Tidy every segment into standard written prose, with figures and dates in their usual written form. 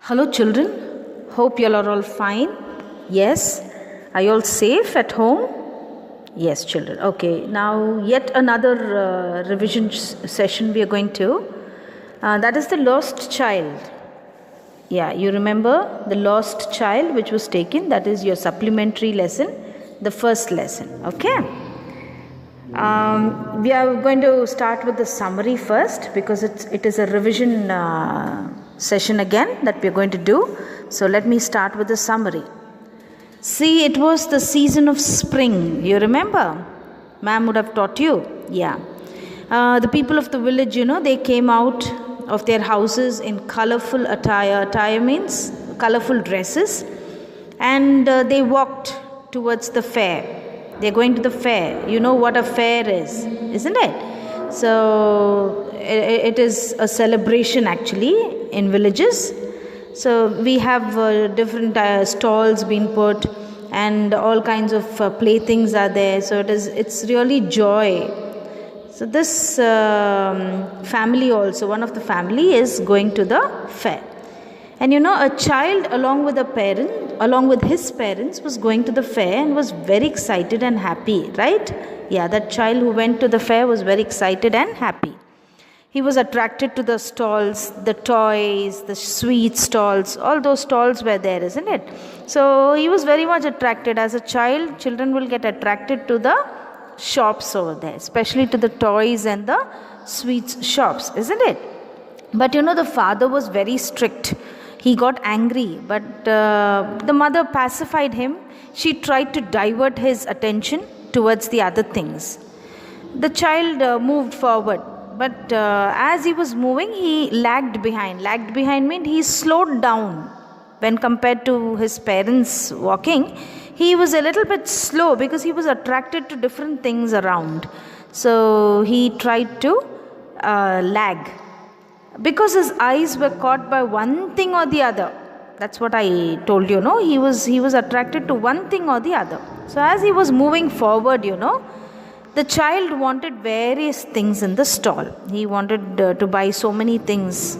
Hello children, hope you all are all fine. Yes, are you all safe at home? Yes children. Okay, now yet another revision session we are going to. That is the lost child. Yeah, you remember the lost child which was taken, that is your supplementary lesson, the first lesson. Okay. We are going to start with the summary first because it is a revision session again that we are going to do. So let me start with the summary. See, it was the season of spring. You remember? Ma'am would have taught you. Yeah. The people of the village, they came out of their houses in colorful attire. Attire means colorful dresses. And they walked towards the fair. They're going to the fair. You know what a fair is, isn't it? So it is a celebration actually in villages. So we have different stalls being put and all kinds of playthings are there. So it's really joy. So this family also, one of the family is going to the fair. And a child along with his parents was going to the fair and was very excited and happy, right? Yeah, that child who went to the fair was very excited and happy. He was attracted to the stalls, the toys, the sweet stalls, all those stalls were there, isn't it? So he was very much attracted. As a child, children will get attracted to the shops over there, especially to the toys and the sweets shops, isn't it? But the father was very strict. He got angry, but the mother pacified him. She tried to divert his attention towards the other things. The child moved forward, but as he was moving, he lagged behind. Lagged behind means he slowed down when compared to his parents walking. He was a little bit slow because he was attracted to different things around. So he tried to lag. Because his eyes were caught by one thing or the other. That's what I told you, no? He was attracted to one thing or the other. So as he was moving forward, the child wanted various things in the stall. He wanted to buy so many things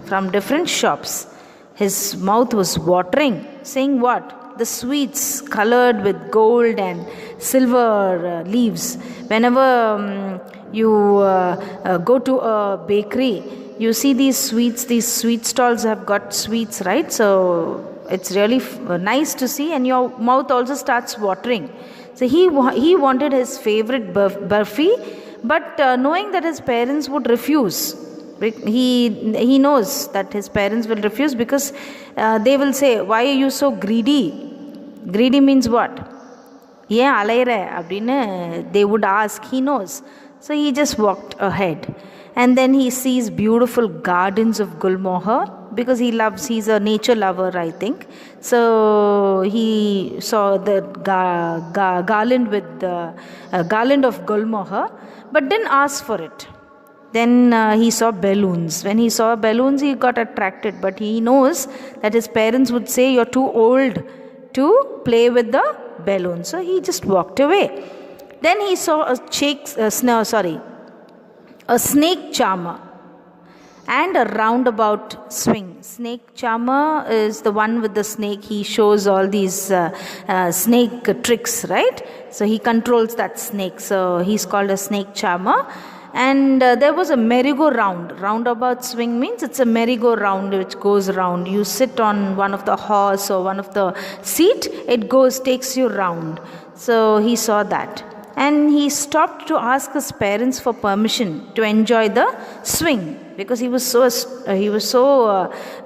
from different shops. His mouth was watering, saying what? The sweets colored with gold and silver leaves. Whenever you go to a bakery, you see these sweet stalls have got sweets, right? So it's really nice to see, and your mouth also starts watering. So he wanted his favorite burfi, but knowing that his parents would refuse, he knows that his parents will refuse because they will say, why are you so greedy? Greedy means what? Yeah, alaire abdine they would ask. He knows. So he just walked ahead. And then he sees beautiful gardens of Gulmohar because he's a nature lover, I think. So he saw the garland with the garland of Gulmohar, but didn't ask for it. Then he saw balloons. When he saw balloons, he got attracted, but he knows that his parents would say, you're too old to play with the balloons. So he just walked away. Then he saw a snake charmer and a roundabout swing. Snake charmer is the one with the snake. He shows all these snake tricks, right? So he controls that snake. So he's called a snake charmer. And there was a merry-go-round. Roundabout swing means it's a merry-go-round which goes round. You sit on one of the horse or one of the seat, it takes you round. So he saw that. And he stopped to ask his parents for permission to enjoy the swing because he was so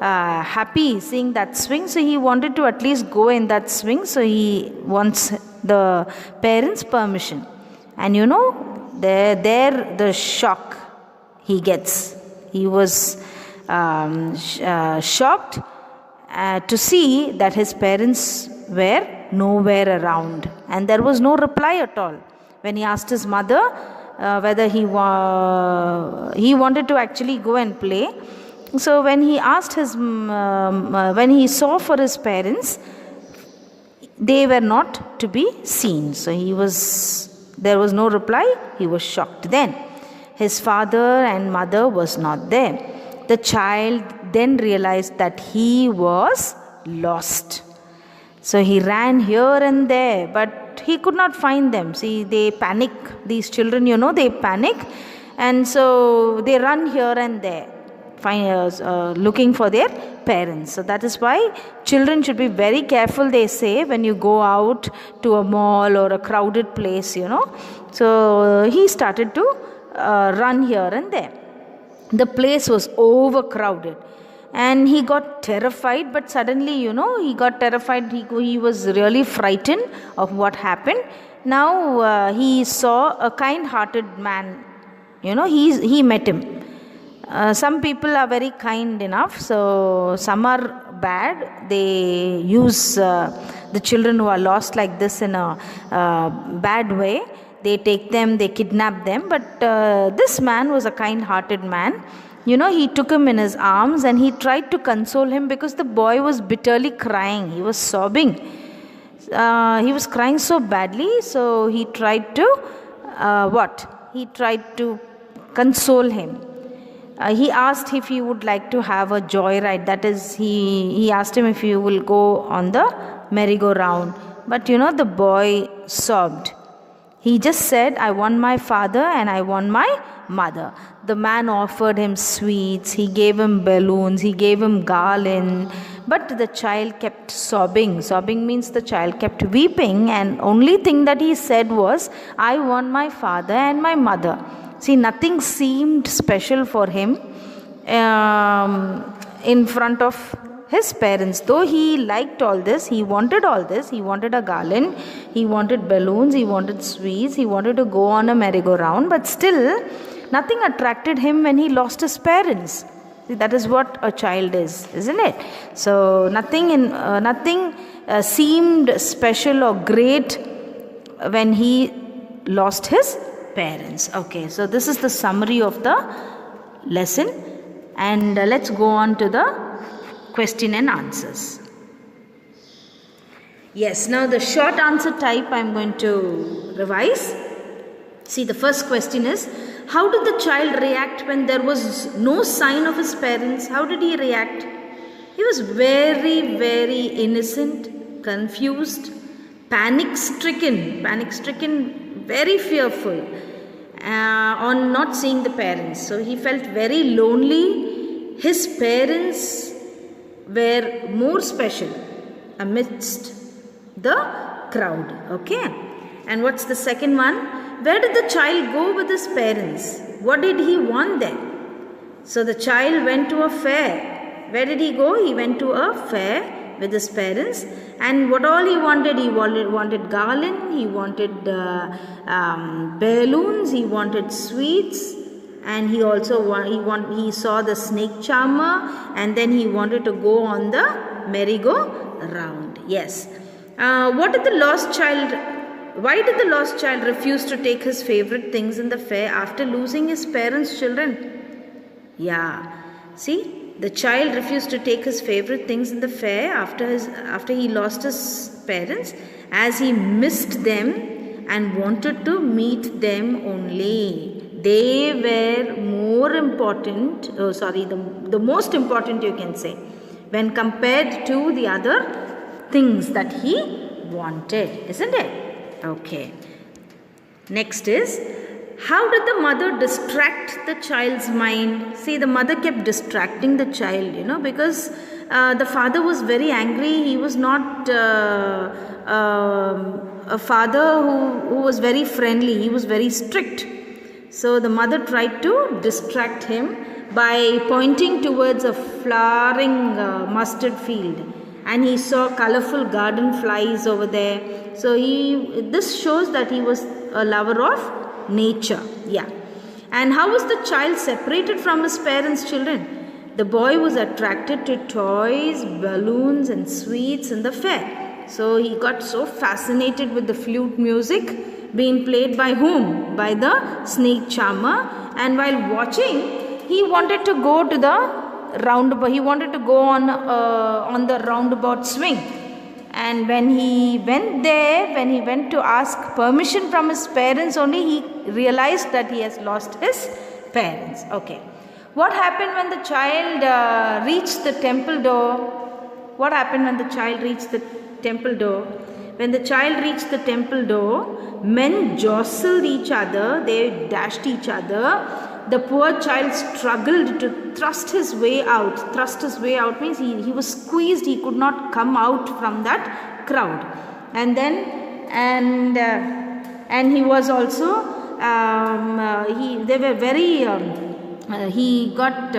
happy seeing that swing. So he wanted to at least go in that swing. So he wants the parents' permission. And there the shock he gets. He was shocked to see that his parents were nowhere around. And there was no reply at all. When he asked his mother whether he wanted to actually go and play. So when he asked when he saw for his parents, they were not to be seen. So there was no reply. He was shocked then. His father and mother was not there. The child then realized that he was lost. So he ran here and there, but he could not find them. See, they panic. These children, they panic. And so they run here and there, looking for their parents. So that is why children should be very careful, they say, when you go out to a mall or a crowded place, So he started to run here and there. The place was overcrowded. And he got terrified, but suddenly, he got terrified. He was really frightened of what happened. Now he saw a kind-hearted man. He met him. Some people are very kind enough, so some are bad. They use the children who are lost like this in a bad way. They take them, they kidnap them. But this man was a kind-hearted man. He took him in his arms and he tried to console him because the boy was bitterly crying. He was sobbing. He was crying so badly. So he tried to, He tried to console him. He asked if he would like to have a joyride. That is, he asked him if he will go on the merry-go-round. But the boy sobbed. He just said, I want my father and I want my mother. The man offered him sweets, he gave him balloons, he gave him garland. But the child kept sobbing. Sobbing means the child kept weeping, and only thing that he said was, I want my father and my mother. See, nothing seemed special for him in front of his parents. Though he liked all this, he wanted a garland, he wanted balloons, he wanted sweets, he wanted to go on a merry-go-round, but still nothing attracted him when he lost his parents. See, that is what a child is, isn't it? So nothing seemed special or great when he lost his parents. Okay, so this is the summary of the lesson, and let's go on to the question and answers. Yes, now the short answer type I am going to revise. See, the first question is, how did the child react when there was no sign of his parents? How did he react? He was very, very innocent, confused, panic-stricken, very fearful on not seeing the parents. So he felt very lonely. His parents were more special amidst the crowd. Okay. And what's the second one? Where did the child go with his parents? What did he want there? So the child went to a fair. Where did he go? He went to a fair with his parents. And what all he wanted garland, he wanted balloons, he wanted sweets, and he also he saw the snake charmer, and then he wanted to go on the merry-go-round. Yes. Why did the lost child refuse to take his favorite things in the fair after losing his parents' children? Yeah. See, the child refused to take his favorite things in the fair after he lost his parents, as he missed them and wanted to meet them only. They were more important, the most important, you can say, when compared to the other things that he wanted, isn't it? Okay. Next is, how did the mother distract the child's mind? See, the mother kept distracting the child, because the father was very angry. He was not a father who was very friendly. He was very strict. So the mother tried to distract him by pointing towards a flowering mustard field. And he saw colorful garden flies over there. So this shows that he was a lover of nature. Yeah. And how was the child separated from his parents' children? The boy was attracted to toys, balloons and sweets in the fair. So he got so fascinated with the flute music being played by whom? By the snake charmer. And while watching, he wanted to go to the roundabout. He wanted to go on the roundabout swing. And when he went there, when he went to ask permission from his parents only, he realized that he has lost his parents. Okay. What happened when the child reached the temple door? What happened when the child reached the temple door? When the child reached the temple door, men jostled each other, they dashed each other. The poor child struggled to thrust his way out. Thrust his way out means he was squeezed, he could not come out from that crowd. And he was also, they were very, he got,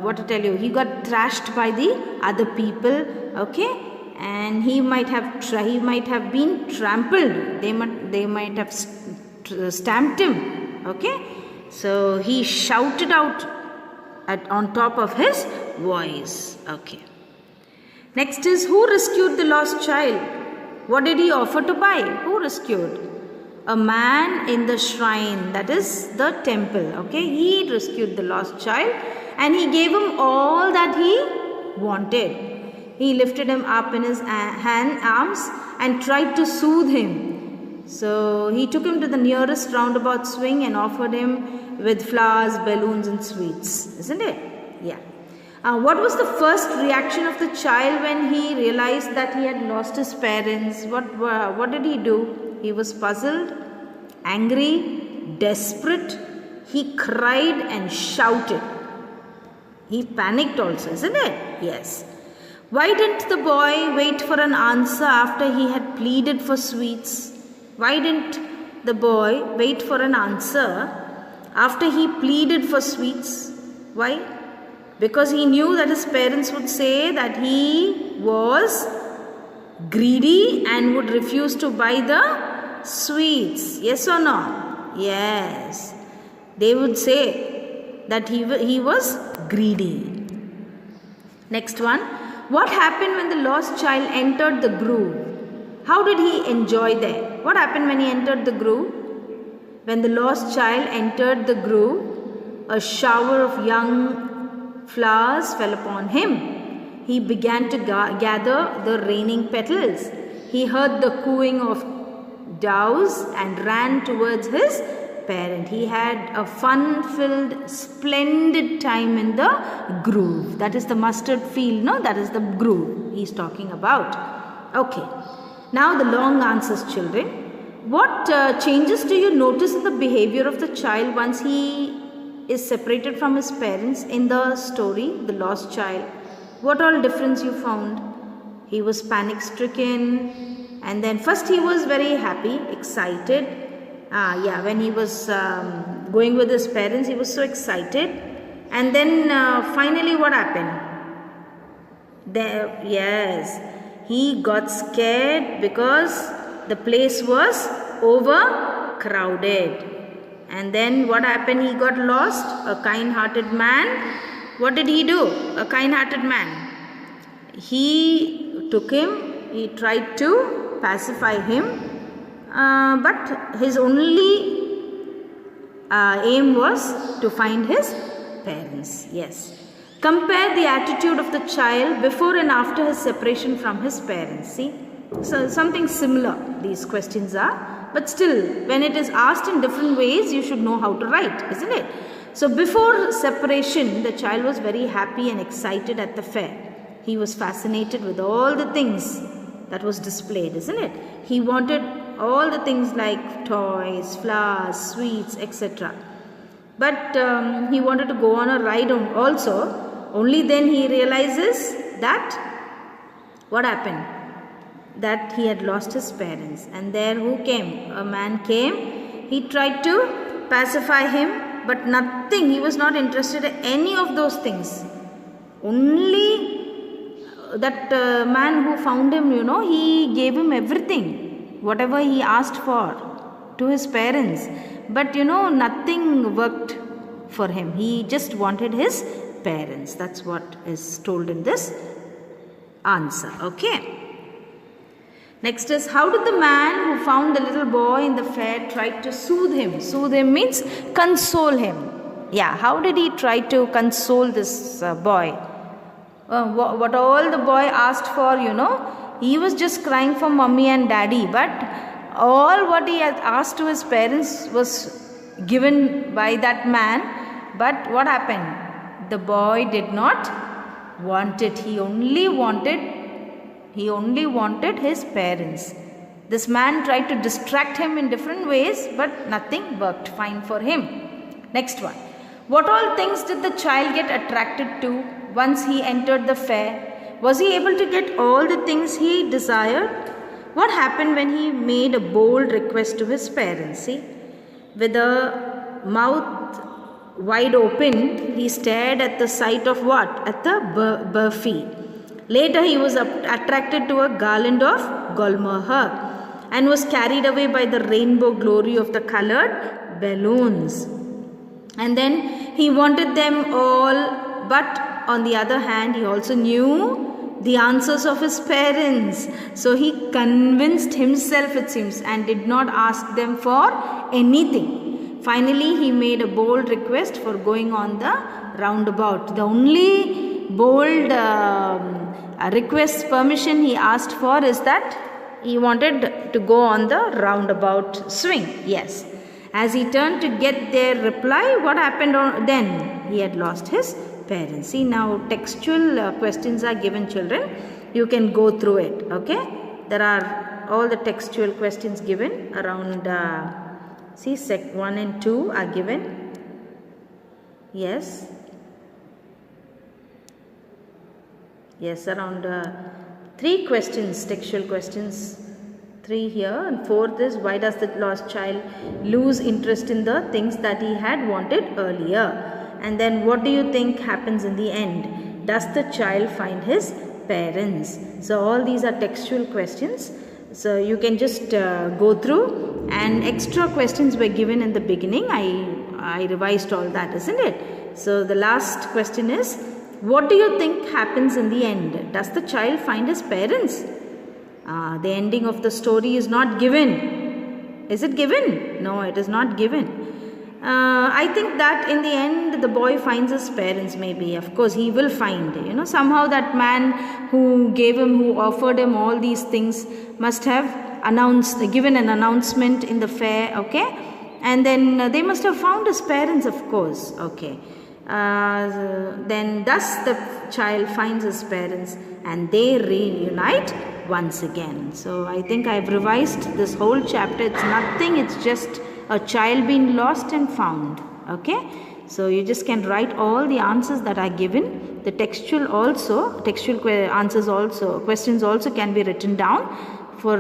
what to tell you, he got thrashed by the other people, okay? And he might have been trampled. They might have stamped him, okay? So he shouted out on top of his voice. Okay. Next is, who rescued the lost child? What did he offer to buy? Who rescued? A man in the shrine, that is the temple. Okay. He rescued the lost child and he gave him all that he wanted. He lifted him up in his arms and tried to soothe him. So he took him to the nearest roundabout swing and offered him with flowers, balloons and sweets, isn't it? Yeah. What was the first reaction of the child when he realized that he had lost his parents? What did he do? He was puzzled, angry, desperate. He cried and shouted. He panicked also, isn't it? Yes. Why didn't the boy wait for an answer after he had pleaded for sweets? Why didn't the boy wait for an answer after he pleaded for sweets? Why? Because he knew that his parents would say that he was greedy and would refuse to buy the sweets. Yes or no? Yes. They would say that he was greedy. Next one. What happened when the lost child entered the grove? How did he enjoy there? What happened when he entered the grove? When the lost child entered the grove, a shower of young flowers fell upon him. He began to gather the raining petals. He heard the cooing of doves and ran towards his parent. He had a fun-filled, splendid time in the grove. That is the mustard field, no? That is the grove he is talking about. Okay. Now the long answers, children. What changes do you notice in the behavior of the child once he is separated from his parents in the story, the lost child? What all difference you found? He was panic-stricken, and then first he was very happy, excited. When he was going with his parents, he was so excited. And then finally what happened? He got scared because the place was overcrowded. And then what happened? He got lost. A kind-hearted man. What did he do? A kind-hearted man. He took him. He tried to pacify him. But his only aim was to find his parents. Yes. Compare the attitude of the child before and after his separation from his parents. See? So something similar these questions are, but still when it is asked in different ways you should know how to write, isn't it? So before separation the child was very happy and excited at the fair. He was fascinated with all the things that was displayed, isn't it? He wanted all the things like toys, flowers, sweets, etc. But he wanted to go on a ride also. Only then he realizes that what happened? That he had lost his parents. And there who came? A man came. He tried to pacify him, but nothing. He was not interested in any of those things. Only that man who found him, he gave him everything, whatever he asked for to his parents. But nothing worked for him. He just wanted his parents. That's what is told in this answer. Okay. Next is, how did the man who found the little boy in the fair try to soothe him? Soothe him means console him. Yeah, how did he try to console this boy? What all the boy asked for, he was just crying for mommy and daddy. But all what he had asked to his parents was given by that man. But what happened? The boy did not want it. He only wanted his parents. This man tried to distract him in different ways, but nothing worked fine for him. Next one. What all things did the child get attracted to once he entered the fair? Was he able to get all the things he desired? What happened when he made a bold request to his parents? See, with a mouth wide open, he stared at the sight of what? At the burfi. Later, he was attracted to a garland of gulmohar and was carried away by the rainbow glory of the colored balloons. And then he wanted them all, but on the other hand, he also knew the answers of his parents. So he convinced himself, it seems, and did not ask them for anything. Finally, he made a bold request for going on the roundabout. The only bold request permission he asked for is that he wanted to go on the roundabout swing. Yes. As he turned to get their reply, what happened then? He had lost his parents. See, now textual questions are given, children. You can go through it. Okay. There are all the textual questions given around. See, sec 1 and 2 are given. Yes. Yes, around 3 questions, textual questions. 3 here, and 4th is, why does the lost child lose interest in the things that he had wanted earlier? And then, what do you think happens in the end? Does the child find his parents? So all these are textual questions. So you can just go through, and extra questions were given in the beginning. I revised all that, isn't it? So the last question is, what do you think happens in the end? Does the child find his parents? The ending of the story is not given. Is it given? No, it is not given. I think that in the end the boy finds his parents, maybe. Of course, he will find. Somehow that man who offered him all these things must have given an announcement in the fair, okay? And then they must have found his parents, of course, okay? Then thus the child finds his parents and they reunite once again. So I think I've revised this whole chapter. It's nothing, it's just a child being lost and found. Okay, so you just can write all the answers that are given. The textual answers also, questions also can be written down for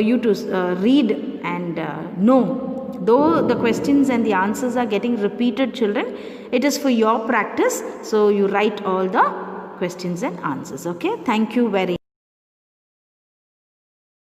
you to read and know. Though the questions and the answers are getting repeated, children, it is for your practice. So you write all the questions and answers. Okay, thank you very much.